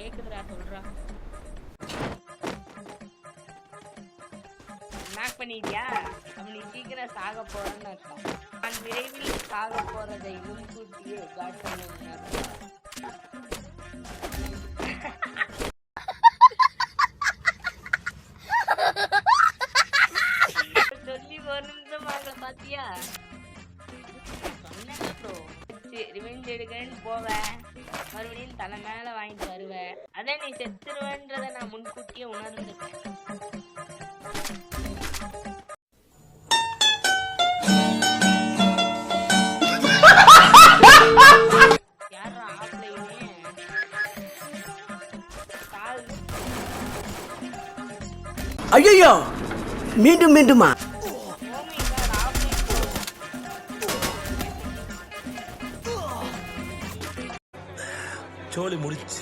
கேக்குதுடா சொல்றா. லாக் பண்ணிட்டியா? அப்ப நீ சீக்கிரம் சாக போறன்னு அர்த்தம். நான் விரைவில் சாக போறதை முன்கூட்டியே காட்டணும். சொல்லி ஒரு நிமிஷம் ஆகல பாத்தியா? சொன்னேன் ப்ரோ. ரிவெஞ்ச் எடுக்கன்னு போவேன், மறுபடியும் தலை மேல வாங்கிட்டு வருவேன். அதான் நீ செத்துருவேன்றத நான் முன்கூட்டியே உணர்ந்துட்டேன். யாரா ஆப்லையுமே ஐயோ மீண்டும் மீண்டுமா? சோலி முடிச்சு